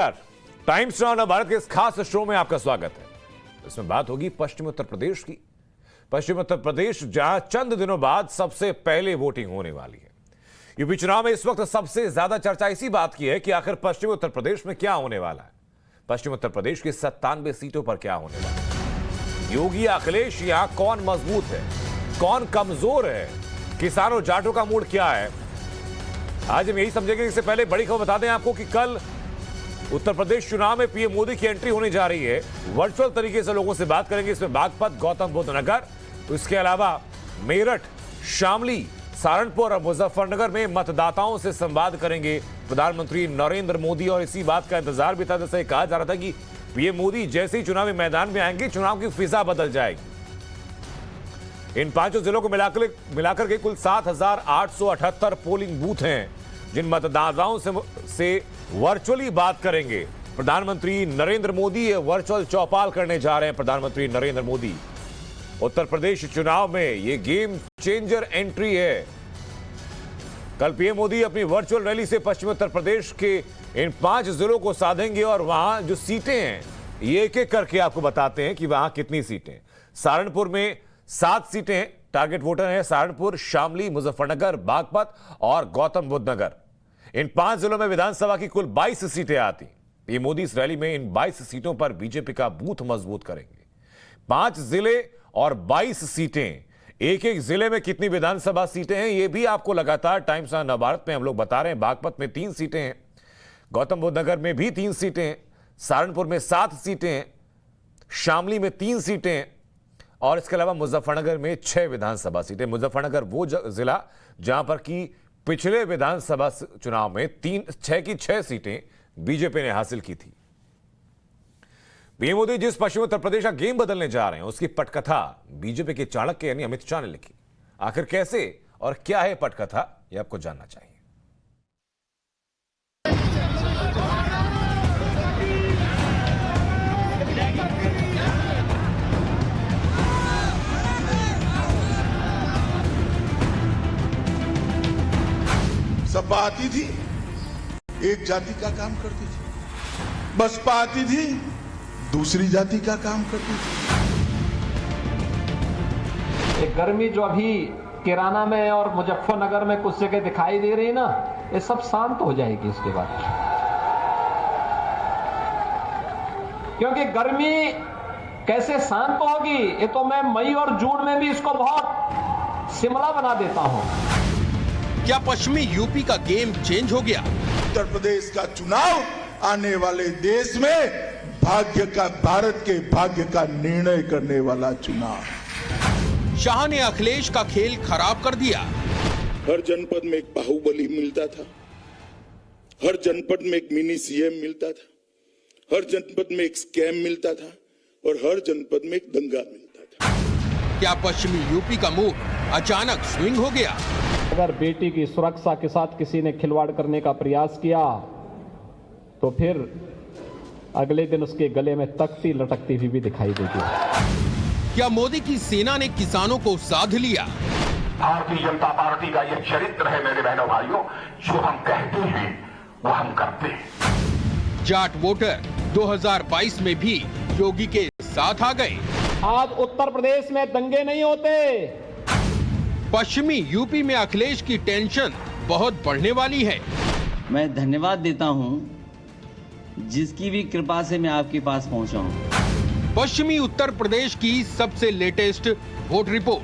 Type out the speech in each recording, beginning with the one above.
Times now Bharat के इस खास शो में आपका स्वागत है। इसमें बात होगी पश्चिमी उत्तर प्रदेश की। पश्चिमी उत्तर प्रदेश जहां चंद दिनों बाद सबसे पहले वोटिंग होने वाली है। यूपी चुनाव में इस वक्त सबसे ज्यादा चर्चा इसी बात की है कि आखिर पश्चिमी उत्तर प्रदेश में क्या होने वाला है। पश्चिमी उत्तर प्रदेश की 97 सीटों पर क्या होने वाला है। योगी अखिलेश यहां कौन मजबूत है, कौन कमजोर है, किसानों जाटों का मूड क्या है, आज हम यही समझेंगे। इससे पहले बड़ी खबर बता दें आपको कि कल उत्तर प्रदेश चुनाव में पीएम मोदी की एंट्री होने जा रही है। वर्चुअल तरीके से लोगों से बात करेंगे। इसमें बागपत, गौतम बुद्ध नगर, इसके अलावा मेरठ, शामली, सहारनपुर और मुजफ्फरनगर में मतदाताओं से संवाद करेंगे प्रधानमंत्री नरेंद्र मोदी। और इसी बात का इंतजार भी था, जैसे कहा जा रहा था कि पीएम मोदी जैसे ही चुनावी मैदान में आएंगे चुनाव की फिजा बदल जाएगी। इन पांचों जिलों को मिलाकर के कुल 7,878 पोलिंग बूथ हैं जिन मतदाताओं से वर्चुअली बात करेंगे प्रधानमंत्री नरेंद्र मोदी। ये वर्चुअल चौपाल करने जा रहे हैं प्रधानमंत्री नरेंद्र मोदी। उत्तर प्रदेश चुनाव में ये गेम चेंजर एंट्री है। कल पीएम मोदी अपनी वर्चुअल रैली से पश्चिमी उत्तर प्रदेश के इन 5 जिलों को साधेंगे और वहां जो सीटें हैं ये एक एक करके आपको बताते हैं कि वहां कितनी सीटें। सहारनपुर में 7 सीटें टारगेट वोटर हैं। सहारनपुर, शामली, मुजफ्फरनगर, बागपत और गौतम बुद्ध नगर। इन 5 जिलों में विधानसभा की कुल 22 सीटें आती। पीएम मोदी इस रैली में इन 22 सीटों पर बीजेपी का बूथ मजबूत करेंगे। 5 जिले और 22 सीटें। एक एक जिले में कितनी विधानसभा सीटें हैं यह भी आपको लगातार टाइम्स ऑफ नवभारत में हम लोग बता रहे हैं। बागपत में 3 सीटें हैं, गौतम बुद्ध नगर में भी 3 सीटें हैं, सहारनपुर में 7 सीटें हैं, शामली में 3 सीटें हैं और इसके अलावा मुजफ्फरनगर में 6 विधानसभा सीटें। मुजफ्फरनगर वो जिला जहां पर की पिछले विधानसभा चुनाव में 6 की 6 सीटें बीजेपी ने हासिल की थी। पीएम मोदी जिस पश्चिमी उत्तर प्रदेश का गेम बदलने जा रहे हैं उसकी पटकथा बीजेपी के चाणक्य यानी अमित शाह ने लिखी। आखिर कैसे और क्या है पटकथा, यह आपको जानना चाहिए। सपा आती थी, एक जाति का काम करती थी। बसपा आती थी, दूसरी जाति का काम करती थी। एक गर्मी जो अभी किराना में और मुजफ्फरनगर में कुछ जगह दिखाई दे रही है ना, ये सब शांत हो जाएगी इसके बाद। क्योंकि गर्मी कैसे शांत होगी ये तो मैं मई और जून में भी इसको बहुत शिमला बना देता हूं। क्या पश्चिमी यूपी का गेम चेंज हो गया? उत्तर प्रदेश का चुनाव आने वाले देश में भारत के भाग्य का निर्णय करने वाला चुनाव। शाह ने अखिलेश का खेल खराब कर दिया। हर जनपद में एक बाहुबली मिलता था, हर जनपद में एक मिनी सीएम मिलता था, हर जनपद में एक स्कैम मिलता था और हर जनपद में एक दंगा मिलता था। क्या पश्चिमी यूपी का मूड अचानक स्विंग हो गया? अगर बेटी की सुरक्षा के साथ किसी ने खिलवाड़ करने का प्रयास किया तो फिर अगले दिन उसके गले में तख्ती लटकती हुई भी दिखाई देगी। क्या मोदी की सेना ने किसानों को साध लिया? भारतीय जनता पार्टी का यह चरित्र है मेरे बहनों भाइयों, जो हम कहते हैं वो हम करते हैं। जाट वोटर 2022 में भी योगी के साथ आ गए। आज उत्तर प्रदेश में दंगे नहीं होते। पश्चिमी यूपी में अखिलेश की टेंशन बहुत बढ़ने वाली है। मैं धन्यवाद देता हूं जिसकी भी कृपा से मैं आपके पास पहुंचा हूं। पश्चिमी उत्तर प्रदेश की सबसे लेटेस्ट वोट रिपोर्ट।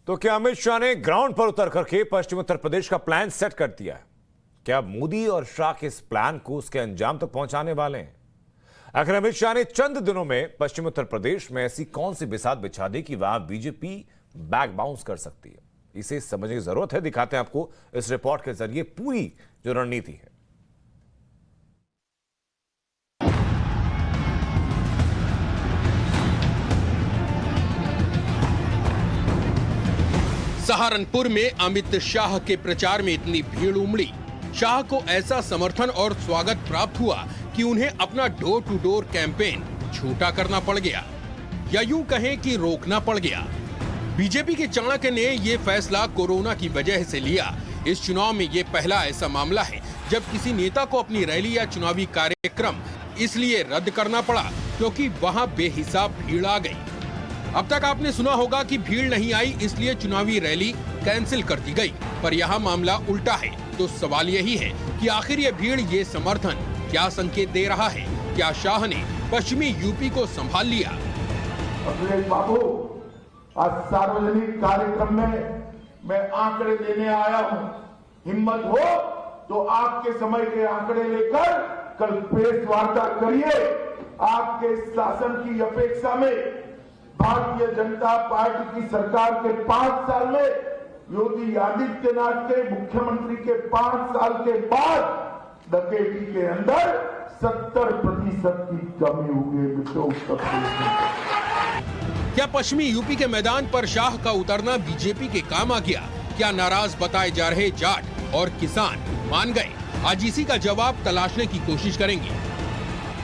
तो क्या अमित शाह ने ग्राउंड पर उतर करके पश्चिमी उत्तर प्रदेश का प्लान सेट कर दिया है? क्या मोदी और शाह के इस प्लान को उसके अंजाम तक पहुंचाने वाले हैं? आखिर अमित शाह ने चंद दिनों में पश्चिमी उत्तर प्रदेश में ऐसी कौन सी बिसात बिछा दी कि वहां बीजेपी बैक बाउंस कर सकती है? इसे समझने की जरूरत है। दिखाते हैं आपको इस रिपोर्ट के जरिए पूरी जो रणनीति है। सहारनपुर में अमित शाह के प्रचार में इतनी भीड़ उमड़ी। शाह को ऐसा समर्थन और स्वागत प्राप्त हुआ कि उन्हें अपना डोर टू डोर कैंपेन छोटा करना पड़ गया, या यूं कहें कि रोकना पड़ गया। बीजेपी के चाणक्य ने ये फैसला कोरोना की वजह से लिया। इस चुनाव में ये पहला ऐसा मामला है जब किसी नेता को अपनी रैली या चुनावी कार्यक्रम इसलिए रद्द करना पड़ा क्योंकि वहां बेहिसाब भीड़ आ गई। अब तक आपने सुना होगा कि भीड़ नहीं आई इसलिए चुनावी रैली कैंसिल कर दी गई, पर यहाँ मामला उल्टा है। तो सवाल यही है कि आखिर ये भीड़, ये समर्थन क्या संकेत दे रहा है? क्या शाह ने पश्चिमी यूपी को संभाल लिया? अखिलेश बाबू, आज सार्वजनिक कार्यक्रम में मैं आंकड़े देने आया हूं। हिम्मत हो तो आपके समय के आंकड़े लेकर कल प्रेस वार्ता करिए। आपके शासन की अपेक्षा में भारतीय जनता पार्टी की सरकार के 5 साल में योगी आदित्यनाथ के मुख्यमंत्री के 5 साल के बाद डकैती के अंदर 70% की कमी हुई है। क्या पश्चिमी यूपी के मैदान पर शाह का उतरना बीजेपी के काम आ गया? क्या नाराज बताए जा रहे जाट और किसान मान गए? आज इसी का जवाब तलाशने की कोशिश करेंगे।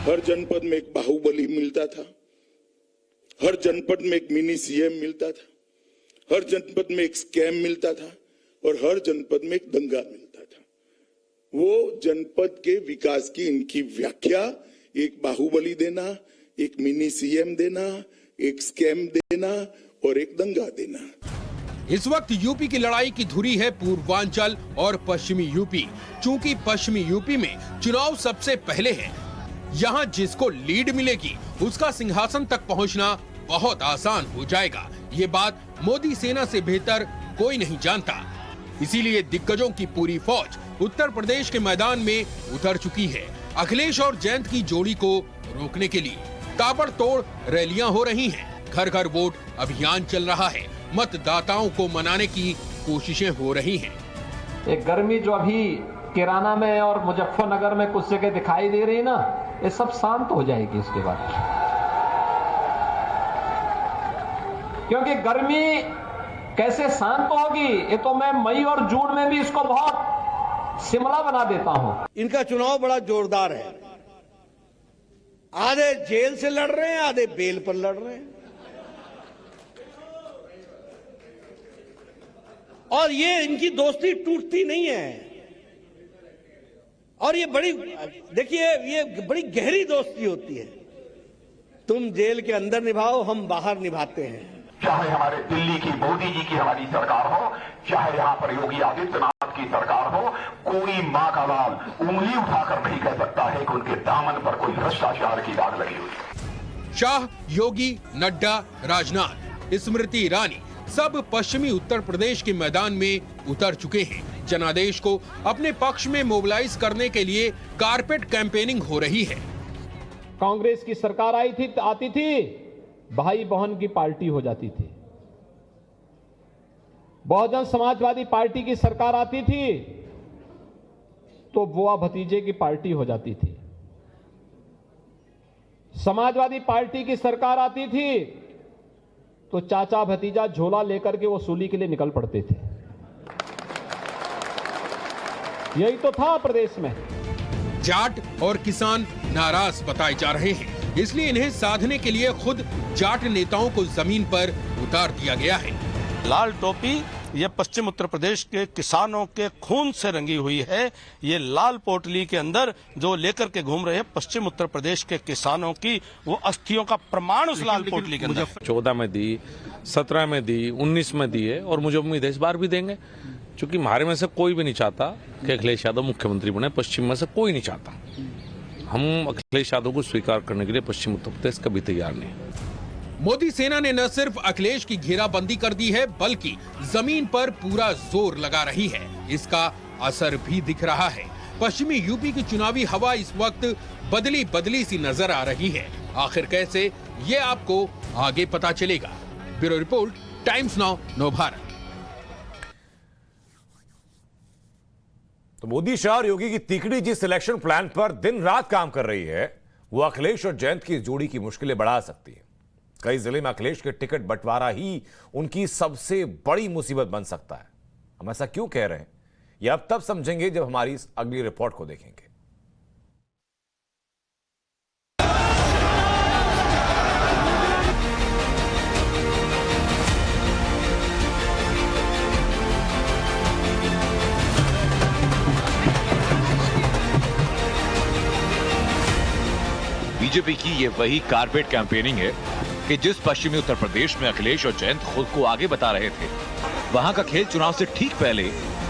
हर जनपद में एक बाहुबली मिलता था, हर जनपद में एक मिनी सीएम मिलता था, हर जनपद में एक स्कैम मिलता था और हर जनपद में एक दंगा मिलता था। वो जनपद के विकास की इनकी व्याख्या एक बाहुबली देना, एक मिनी सीएम देना, एक स्कैम देना और एक दंगा देना। इस वक्त यूपी की लड़ाई की धुरी है पूर्वांचल और पश्चिमी यूपी। चूंकि पश्चिमी यूपी में चुनाव सबसे पहले है, यहाँ जिसको लीड मिलेगी उसका सिंहासन तक पहुँचना बहुत आसान हो जाएगा। ये बात मोदी सेना से बेहतर कोई नहीं जानता। इसीलिए दिग्गजों की पूरी फौज उत्तर प्रदेश के मैदान में उतर चुकी है अखिलेश और जयंत की जोड़ी को रोकने के लिए। ताबड़तोड़ रैलियां हो रही हैं, घर घर वोट अभियान चल रहा है, मतदाताओं को मनाने की कोशिशें हो रही हैं। एक गर्मी जो अभी किराना में और मुजफ्फरनगर में कुछ जगह दिखाई दे रही ना, ये सब शांत हो जाएगी इसके बाद। क्योंकि गर्मी कैसे शांत होगी, ये तो मैं मई और जून में भी इसको बहुत शिमला बना देता हूं। इनका चुनाव बड़ा जोरदार है। आधे जेल से लड़ रहे हैं, आधे बेल पर लड़ रहे हैं। और ये इनकी दोस्ती टूटती नहीं है। और ये बड़ी, देखिए, ये बड़ी गहरी दोस्ती होती है। तुम जेल के अंदर निभाओ, हम बाहर निभाते हैं। चाहे हमारे दिल्ली की मोदी जी की हमारी सरकार हो, चाहे यहाँ पर योगी आदित्यनाथ की सरकार हो, कोई माँ का लाल उंगली उठाकर नहीं कह सकता है कि उनके दामन पर कोई भ्रष्टाचार की दाग लगी हुई। शाह, योगी, नड्डा, राजनाथ, स्मृति ईरानी सब पश्चिमी उत्तर प्रदेश के मैदान में उतर चुके हैं। जनादेश को अपने पक्ष में मोबिलाइज करने के लिए कारपेट कैंपेनिंग हो रही है। कांग्रेस की सरकार आती थी, भाई बहन की पार्टी हो जाती थी। बहुजन समाजवादी पार्टी की सरकार आती थी तो बुआ भतीजे की पार्टी हो जाती थी। समाजवादी पार्टी की सरकार आती थी तो चाचा भतीजा झोला लेकर के वो सूली के लिए निकल पड़ते थे। यही तो था प्रदेश में। जाट और किसान नाराज बताए जा रहे हैं, इसलिए इन्हें साधने के लिए खुद जाट नेताओं को जमीन पर उतार दिया गया है। लाल टोपी ये पश्चिम उत्तर प्रदेश के किसानों के खून से रंगी हुई है। ये लाल पोटली के अंदर जो लेकर के घूम रहे हैं पश्चिम उत्तर प्रदेश के किसानों की वो अस्थियों का प्रमाण उस लाल पोटली के अंदर। 14 में दी, 17 में दी, 19 में दी है और मुझे उम्मीद है इस बार भी देंगे, क्योंकि हमारे में से कोई भी नहीं चाहता कि अखिलेश यादव मुख्यमंत्री बने। पश्चिम में से कोई नहीं चाहता। हम अखिलेश यादव को स्वीकार करने के लिए पश्चिम उत्तर प्रदेश कभी तैयार नहीं। मोदी सेना ने न सिर्फ अखिलेश की घेराबंदी कर दी है, बल्कि जमीन पर पूरा जोर लगा रही है। इसका असर भी दिख रहा है। पश्चिमी यूपी की चुनावी हवा इस वक्त बदली बदली सी नजर आ रही है। आखिर कैसे, ये आपको आगे पता चलेगा। ब्यूरो रिपोर्ट, टाइम्स नाउ, नव भारत। तो मोदी, शाह और योगी की तिकड़ी जिस इलेक्शन प्लान पर दिन रात काम कर रही है, वो अखिलेश और जयंत की जोड़ी की मुश्किलें बढ़ा सकती है। कई जिले में अखिलेश के टिकट बंटवारा ही उनकी सबसे बड़ी मुसीबत बन सकता है। हम ऐसा क्यों कह रहे हैं, यह अब तब समझेंगे जब हमारी इस अगली रिपोर्ट को देखेंगे। बीजेपी की ये वही कारपेट कैंपेनिंग है कि जिस पश्चिमी उत्तर प्रदेश में अखिलेश और जयंत खुद को आगे बता रहे थे, वहां का खेल चुनाव से ठीक पहले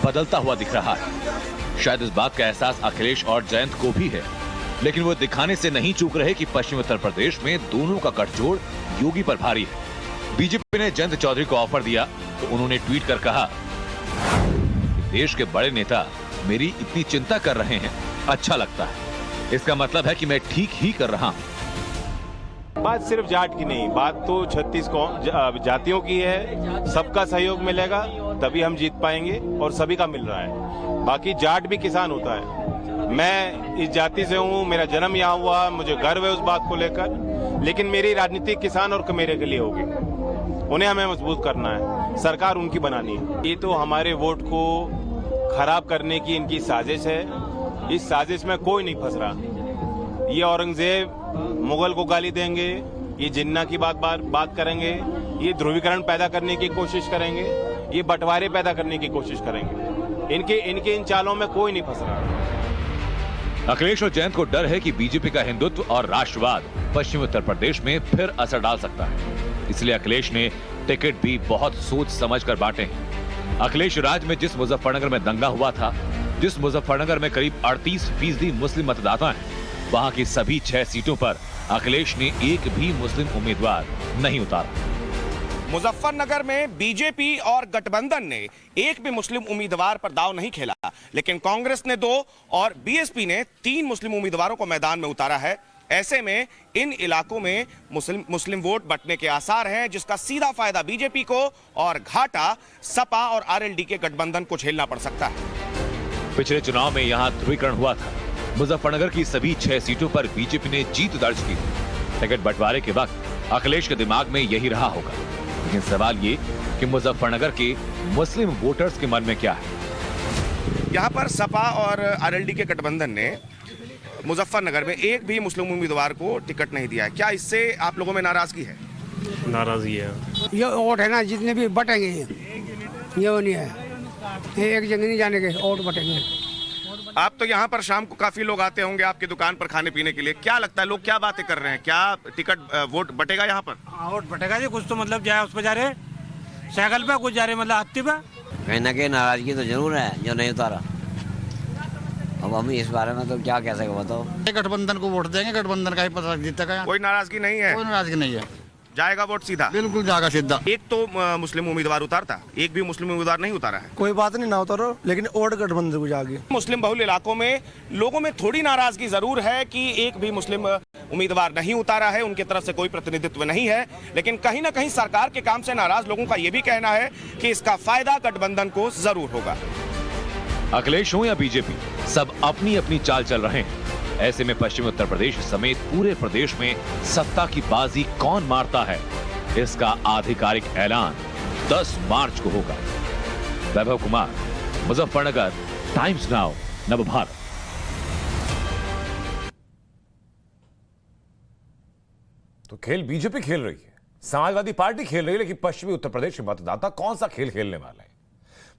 बदलता हुआ दिख रहा है। शायद इस बात का एहसास अखिलेश और जयंत को भी है, लेकिन वो दिखाने से नहीं चूक रहे कि पश्चिमी उत्तर प्रदेश में दोनों का गठजोड़ योगी पर भारी है। बीजेपी ने जयंत चौधरी को ऑफर दिया तो उन्होंने ट्वीट कर कहा, देश के बड़े नेता मेरी इतनी चिंता कर रहे हैं, अच्छा लगता है। इसका मतलब है कि मैं ठीक ही कर रहा हूं। बात सिर्फ जाट की नहीं, बात तो 36 जातियों की है। सबका सहयोग मिलेगा तभी हम जीत पाएंगे और सभी का मिल रहा है। बाकी जाट भी किसान होता है। मैं इस जाति से हूँ, मेरा जन्म यहाँ हुआ, मुझे गर्व है उस बात को लेकर, लेकिन मेरी राजनीति किसान और कमेरे के लिए होगी। उन्हें हमें मजबूत करना है, सरकार उनकी बनानी है। ये तो हमारे वोट को खराब करने की इनकी साजिश है। इस साजिश में कोई नहीं फंस रहा। ये औरंगजेब मुगल को गाली देंगे, ये जिन्ना की बात करेंगे, ये ध्रुवीकरण पैदा करने की कोशिश करेंगे, ये बंटवारे पैदा करने की कोशिश करेंगे। इनके इन चालों में कोई नहीं फंस रहा। अखिलेश और जयंत को डर है कि बीजेपी का हिंदुत्व और राष्ट्रवाद पश्चिमी उत्तर प्रदेश में फिर असर डाल सकता है। इसलिए अखिलेश ने टिकट भी बहुत सोच समझ कर बांटे हैं। अखिलेश राज्य में जिस मुजफ्फरनगर में दंगा हुआ था, जिस मुजफ्फरनगर में करीब 38% मुस्लिम मतदाता हैं, वहां की सभी 6 सीटों पर अखिलेश ने एक भी मुस्लिम उम्मीदवार नहीं उतारा। मुजफ्फरनगर में बीजेपी और गठबंधन ने एक भी मुस्लिम उम्मीदवार पर दांव नहीं खेला, लेकिन कांग्रेस ने 2 और बीएसपी ने 3 मुस्लिम उम्मीदवारों को मैदान में उतारा है। ऐसे में इन इलाकों में मुस्लिम वोट बंटने के आसार हैं, जिसका सीधा फायदा बीजेपी को और घाटा सपा और आरएलडी के गठबंधन को झेलना पड़ सकता है। पिछले चुनाव में यहां ध्रुवीकरण हुआ था। मुजफ्फरनगर की सभी 6 सीटों पर बीजेपी ने जीत दर्ज की। टिकट बंटवारे के वक्त अखिलेश के दिमाग में यही रहा होगा, लेकिन सवाल ये कि मुजफ्फरनगर के मुस्लिम वोटर्स के मन में क्या है। यहाँ पर सपा और आरएलडी के गठबंधन ने मुजफ्फरनगर में एक भी मुस्लिम उम्मीदवार को टिकट नहीं दिया है। क्या इससे आप लोगों में नाराजगी है? नाराजगी है। ये वोट है ना, जितने भी बटेंगे ये वो नहीं है, ये एक जगह नहीं जाने के वोट बटेंगे। आप तो यहाँ पर शाम को काफी लोग आते होंगे आपकी दुकान पर खाने पीने के लिए, क्या लगता है लोग क्या बातें कर रहे हैं? क्या टिकट वोट बटेगा यहाँ पर? वोट बटेगा जी, कुछ तो मतलब जाए उस पर जा रहे साइकिल पे, कुछ जा रहे मतलब हत्ती पे। कहीं ना कहीं नाराजगी तो जरूर है जो नहीं उतारा। अब हम इस बारे में तो क्या कह सके बताओ। गठबंधन को वोट देंगे, गठबंधन का ही पता जीतेगा। कोई नाराजगी नहीं है? कोई नाराजगी नहीं है, जाएगा वोट सीधा? बिल्कुल जाएगा सीधा। एक तो मुस्लिम उम्मीदवार उतारता, एक भी मुस्लिम उम्मीदवार नहीं उतारा है। कोई बात नहीं, ना उतारो, लेकिन वोट गठबंधन को जाएगी। मुस्लिम बहुल इलाकों में लोगों में थोड़ी नाराजगी जरूर है कि एक भी मुस्लिम उम्मीदवार नहीं उतारा है, उनकी तरफ से कोई प्रतिनिधित्व नहीं है, लेकिन कहीं ना कहीं सरकार के काम से नाराज लोगों का यह भी कहना है कि इसका फायदा गठबंधन को जरूर होगा। अखिलेश हो या बीजेपी, सब अपनी अपनी चाल चल रहे हैं। ऐसे में पश्चिमी उत्तर प्रदेश समेत पूरे प्रदेश में सत्ता की बाजी कौन मारता है, इसका आधिकारिक ऐलान 10 मार्च को होगा। Vaibhav Kumar, Muzaffarnagar, times now, Navbharat. तो खेल बीजेपी खेल रही है, समाजवादी पार्टी खेल रही है, लेकिन पश्चिमी उत्तर प्रदेश के मतदाता कौन सा खेल खेलने वाले हैं?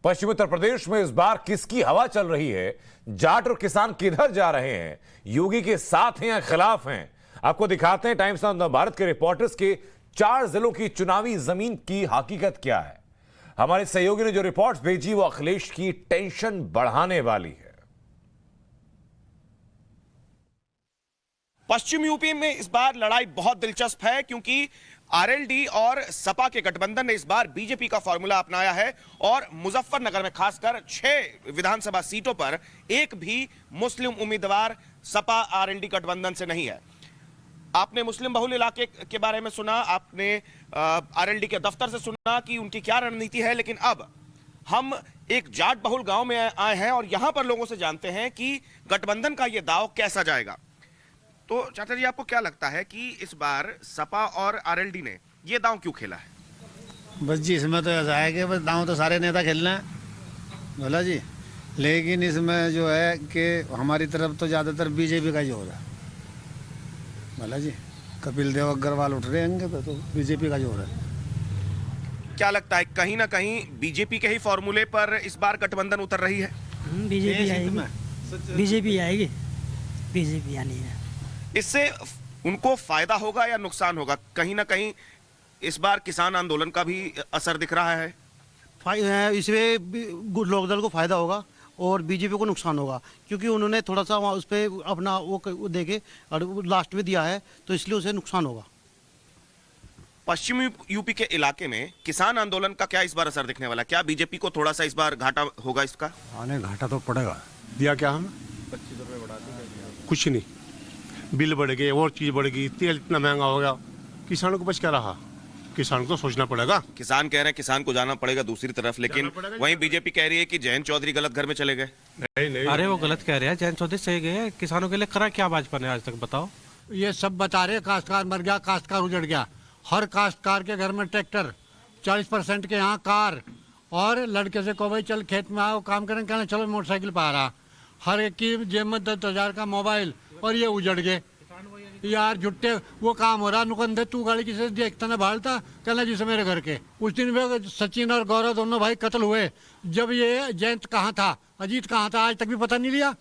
पश्चिमी उत्तर प्रदेश में इस बार किसकी हवा चल रही है? जाट और किसान किधर जा रहे हैं? योगी के साथ हैं या खिलाफ हैं? आपको दिखाते हैं टाइम्स नाउ भारत के रिपोर्टर्स के 4 जिलों की चुनावी जमीन की हकीकत क्या है। हमारे सहयोगी ने जो रिपोर्ट्स भेजी वो अखिलेश की टेंशन बढ़ाने वाली है। पश्चिम यूपी में इस बार लड़ाई बहुत दिलचस्प है, क्योंकि आरएलडी और सपा के गठबंधन ने इस बार बीजेपी का फॉर्मूला अपनाया है और मुजफ्फरनगर में खासकर 6 विधानसभा सीटों पर एक भी मुस्लिम उम्मीदवार सपा आरएलडी गठबंधन से नहीं है। आपने मुस्लिम बहुल इलाके के बारे में सुना, आपने आरएलडी के दफ्तर से सुना कि उनकी क्या रणनीति है, लेकिन अब हम एक जाट बहुल गांव में आए हैं और यहां पर लोगों से जानते हैं कि गठबंधन का यह दांव कैसा जाएगा। तो चाचा जी, आपको क्या लगता है कि इस बार सपा और आरएलडी ने ये दांव क्यों खेला है? बस जी, इसमें तो ऐसा है कि बस दांव तो सारे नेता खेलना है, बोला जी, लेकिन इसमें जो है कि हमारी तरफ तो ज़्यादातर बीजेपी का जोर है, बोला जी। कपिल देव अग्रवाल उठ रहे हैं तो बीजेपी का जोर है। क्या लगता है कहीं ना कहीं बीजेपी के ही फॉर्मूले पर इस बार गठबंधन उतर रही है? बीजेपी आएगी, बीजेपी आएगी, बीजेपी आनी है। इससे उनको फायदा होगा या नुकसान होगा? कहीं ना कहीं इस बार किसान आंदोलन का भी असर दिख रहा है। इसमें लोकदल को फायदा होगा और बीजेपी को नुकसान होगा, क्योंकि उन्होंने थोड़ा सा उस पर अपना वो देके और लास्ट में दिया है, तो इसलिए उसे नुकसान होगा। पश्चिमी यूपी के इलाके में किसान आंदोलन का क्या इस बार असर दिखने वाला? क्या बीजेपी को थोड़ा सा इस बार घाटा होगा इसका? आने घाटा तो पड़ेगा। दिया क्या हमें? 25 रुपये बढ़ा दी। कुछ नहीं, बिल बढ़ गए और चीज बढ़ गई, तेल इतना महंगा हो गया, किसानों को बच क्या रहा? किसान को सोचना पड़ेगा। किसान कह रहे हैं किसान को जाना पड़ेगा दूसरी तरफ, लेकिन वहीं बीजेपी कह रही है कि जयंत चौधरी गलत घर में चले गए। नहीं, अरे वो गलत कह रहे हैं, जयंत चौधरी सही गए। किसानों के लिए करा क्या भाजपा ने आज तक, बताओ? ये सब बता रहे, काश्तकार मर गया, काश्तकार उजड़ गया। हर काश्तकार के घर में ट्रैक्टर, 40% के यहाँ कार, और लड़के से को भाई चल खेत में आओ काम करें, कहना चलो मोटरसाइकिल पर आ रहा। हर एक की जेब में 10,000 का मोबाइल, और ये उजड़ गए यार। झुट्टे वो काम हो रहा, नुकंदे तू गाड़ी किसी देखता ना भालता, कहना जिसे मेरे घर के। उस दिन वे सचिन और गौरव दोनों भाई कत्ल हुए, जब ये जयंत कहाँ था, अजीत कहाँ था, आज तक भी पता नहीं लिया।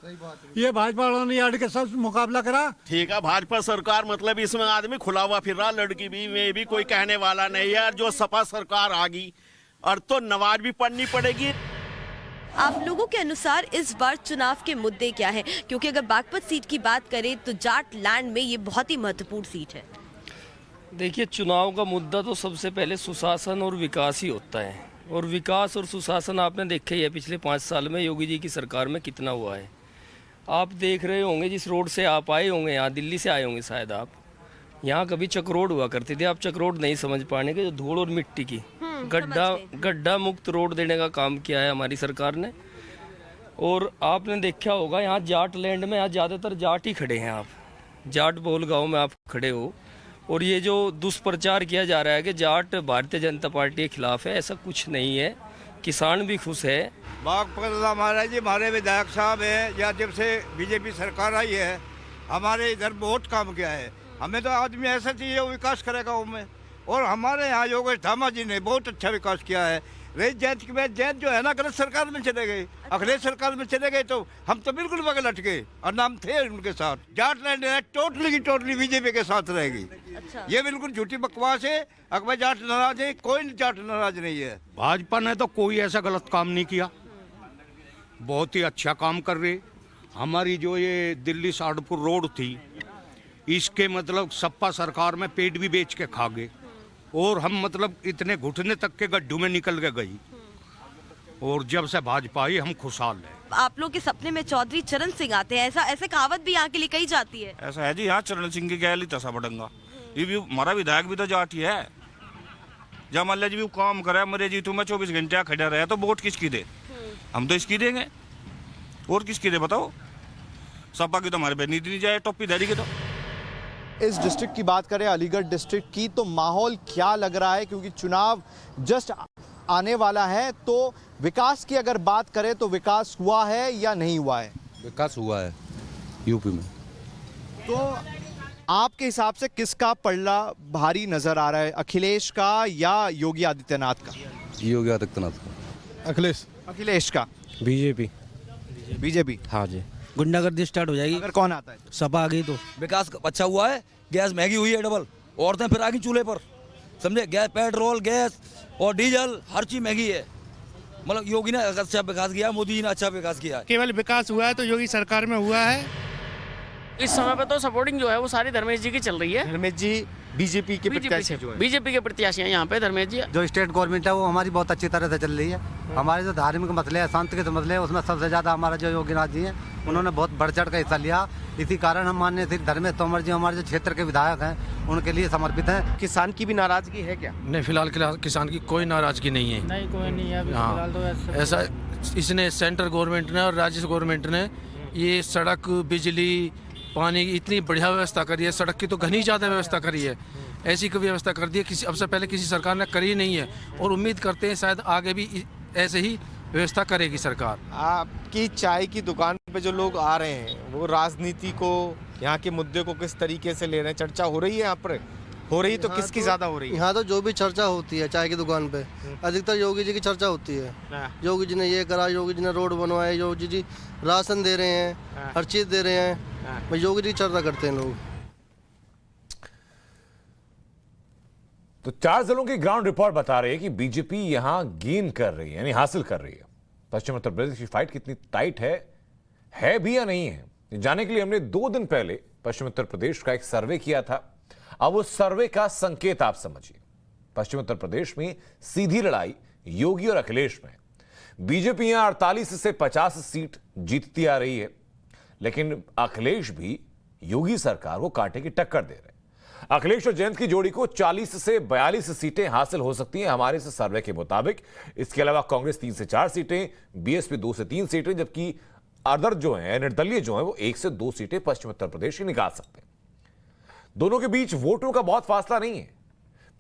ये भाजपा वालों ने यार के साथ मुकाबला करा। ठीक है, भाजपा सरकार मतलब इसमें आदमी खुला हुआ फिर रहा, लड़की भी में भी कोई कहने वाला नहीं यार। जो सपा सरकार आ गई और तो नमाज भी पढ़नी पड़ेगी। आप लोगों के अनुसार इस बार चुनाव के मुद्दे क्या हैं? क्योंकि अगर बागपत सीट की बात करें तो जाट लैंड में ये बहुत ही महत्वपूर्ण सीट है। देखिए, चुनाव का मुद्दा तो सबसे पहले सुशासन और विकास ही होता है, और विकास और सुशासन आपने देखा ही है पिछले 5 साल में योगी जी की सरकार में कितना हुआ है। आप देख रहे होंगे, जिस रोड से आप आए होंगे, यहाँ दिल्ली से आए होंगे शायद आप, यहाँ कभी चक्रोड हुआ करती थी, आप चक्रोड नहीं समझ पाने के, जो धूल और मिट्टी की गड्ढा मुक्त रोड देने का काम किया है हमारी सरकार ने। और आपने देखा होगा यहाँ जाट लैंड में, यहाँ ज़्यादातर जाट ही खड़े हैं। आप जाट बहुल गाँव में आप खड़े हो, और ये जो दुष्प्रचार किया जा रहा है कि जाट भारतीय जनता पार्टी के खिलाफ है, ऐसा कुछ नहीं है। किसान भी खुश है। बागपत महाराज जी हमारे विधायक साहब है, या जब से बीजेपी सरकार आई है हमारे इधर बहुत काम किया है। हमें तो आदमी ऐसा चाहिए वो विकास करेगा उनमें, और हमारे यहाँ योगेश धामा जी ने बहुत अच्छा विकास किया है। रही जैत की बात, जैत जो है ना गलत सरकार में चले गए, अखिलेश सरकार में चले गए, तो हम तो बिल्कुल बगल हट गए, और नाम थे उनके साथ। जाट लैंड टोटली की टोटली बीजेपी के साथ रहेगी। अच्छा। ये बिल्कुल झूठी बकवास है। अकबर जाट नाराज है, कोई जाट नाराज नहीं है। भाजपा ने तो कोई ऐसा गलत काम नहीं किया, बहुत ही अच्छा काम कर रही। हमारी जो ये दिल्ली सहारनपुर रोड थी, इसके मतलब सपा सरकार में पेट भी बेच के खा गए, और हम मतलब इतने घुटने तक के गड्ढों में निकल के गई, और जब से भाजपा आई हम खुशहाल हैं। आप लोग के सपने में चौधरी चरण सिंह आते हैं, ऐसे कहावत भी यहाँ के लिए कही जाती है। ऐसा है जी, यहाँ चरण सिंह की गैली तसा बढ़ेगा। ये भी हमारा विधायक भी तो जाट ही है। जब मान लीजिए काम करे, मरे जी तुम्हें 24 घंटे खड़ा रहे, तो वोट किसकी दे? हम तो इसकी देंगे, और किसकी दे बताओ? सपा की तो हमारे पे नीति नहीं जाए, टोपी धरी के। तो इस डिस्ट्रिक्ट की बात करें, अलीगढ़ डिस्ट्रिक्ट की, तो माहौल क्या लग रहा है, क्योंकि चुनाव जस्ट आने वाला है। तो विकास की अगर बात करें तो विकास हुआ है या नहीं हुआ है? विकास हुआ है यूपी में। तो आपके हिसाब से किसका पलड़ा भारी नजर आ रहा है, अखिलेश का या योगी आदित्यनाथ का? योगी आदित्यनाथ का। अखिलेश का। बीजेपी। हाँ जी, गुंडागर्दी स्टार्ट हो जाएगी अगर कौन आता है? सपा आ गई तो। विकास अच्छा हुआ है, गैस महंगी हुई है डबल, औरतें फिर आ गई चूल्हे पर, समझे? गैस, पेट्रोल, गैस और डीजल हर चीज महंगी है। मतलब योगी ने अच्छा विकास किया, मोदी जी ने अच्छा विकास किया है। केवल विकास हुआ है तो योगी सरकार में हुआ है। इस समय पे तो सपोर्टिंग जो है वो सारी धर्मेश जी की चल रही है। धर्मेश जी बीजेपी के प्रत्याशी जो है, बीजेपी के प्रत्याशी हैं यहाँ पे धर्मेश जी। जो स्टेट गवर्नमेंट है वो हमारी बहुत अच्छी तरह से चल रही है। हमारे जो धार्मिक मसले हैं, शांति के मसले हैं, उसमें सबसे ज्यादा हमारा जो योगीनाथ जी हैं, उन्होंने बहुत बढ़ चढ़ का हिस्सा लिया। इसी कारण हम माननीय श्री धर्मेश तोमर जी हमारे जो क्षेत्र के विधायक हैं उनके लिए समर्पित हैं। किसान की भी नाराजगी है क्या? नहीं, फिलहाल किसान की कोई नाराजगी नहीं है। नहीं, कोई नहीं है फिलहाल तो ऐसा इसने सेंट्रल गवर्नमेंट ने और राज्य गवर्नमेंट ने ये सड़क, बिजली, पानी की इतनी बढ़िया व्यवस्था करी है। सड़क की तो घनी ज़्यादा व्यवस्था करी है, ऐसी कोई व्यवस्था कर दी है किसी अब से पहले किसी सरकार ने करी नहीं है, और उम्मीद करते हैं शायद आगे भी ऐसे ही व्यवस्था करेगी सरकार। आपकी चाय की दुकान पे जो लोग आ रहे हैं, वो राजनीति को, यहाँ के मुद्दे को किस तरीके से ले रहे हैं? चर्चा हो रही है यहाँ पर? हो रही तो किसकी ज्यादा हो रही है? यहाँ तो जो भी चर्चा होती है चाय की दुकान पे, अधिकतर योगी जी की चर्चा होती है। योगी जी ने ये करा, योगी जी ने रोड बनवाए, योगी जी राशन दे रहे हैं, हर चीज दे रहे हैं, योगी जी चर्चा करते हैं लोग। तो 4 जिलों की ग्राउंड रिपोर्ट बता रही है कि बीजेपी यहां गेन कर रही है, यानी हासिल कर रही है। पश्चिम उत्तर प्रदेश की फाइट कितनी टाइट है भी या नहीं है, जानने के लिए हमने 2 दिन पहले पश्चिम उत्तर प्रदेश का एक सर्वे किया था। अब उस सर्वे का संकेत आप समझिए। पश्चिम उत्तर प्रदेश में सीधी लड़ाई योगी और अखिलेश में। बीजेपी यहां 48 से 50 सीट जीतती आ रही है, लेकिन अखिलेश भी योगी सरकार को कांटे की टक्कर दे रहे हैं। अखिलेश और जयंत की जोड़ी को 40 से 42 सीटें हासिल हो सकती हैं हमारे इस सर्वे के मुताबिक। इसके अलावा कांग्रेस 3 से 4 सीटें, बीएसपी 2 से 3 सीटें, जबकि अदर जो है, निर्दलीय जो है, वो 1 से 2 सीटें पश्चिम उत्तर प्रदेश की निकाल सकते हैं। दोनों के बीच वोटों का बहुत फासला नहीं है।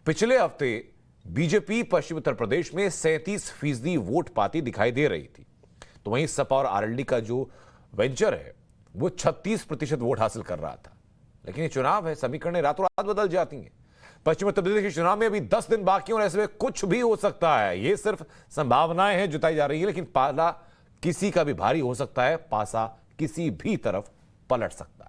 पिछले हफ्ते बीजेपी पश्चिम उत्तर प्रदेश में 37% वोट पाती दिखाई दे रही थी, तो वहीं सपा और आरएलडी का जो वेंचर है वो 36% वोट हासिल कर रहा था। लेकिन ये चुनाव है, समीकरणें रातों रात बदल जाती हैं। पश्चिम उत्तर प्रदेश के चुनाव में अभी 10 दिन बाकी और ऐसे में कुछ भी हो सकता है। ये सिर्फ संभावनाएं हैं जुटाई जा रही है, लेकिन पाला किसी का भी भारी हो सकता है, पासा किसी भी तरफ पलट सकता है।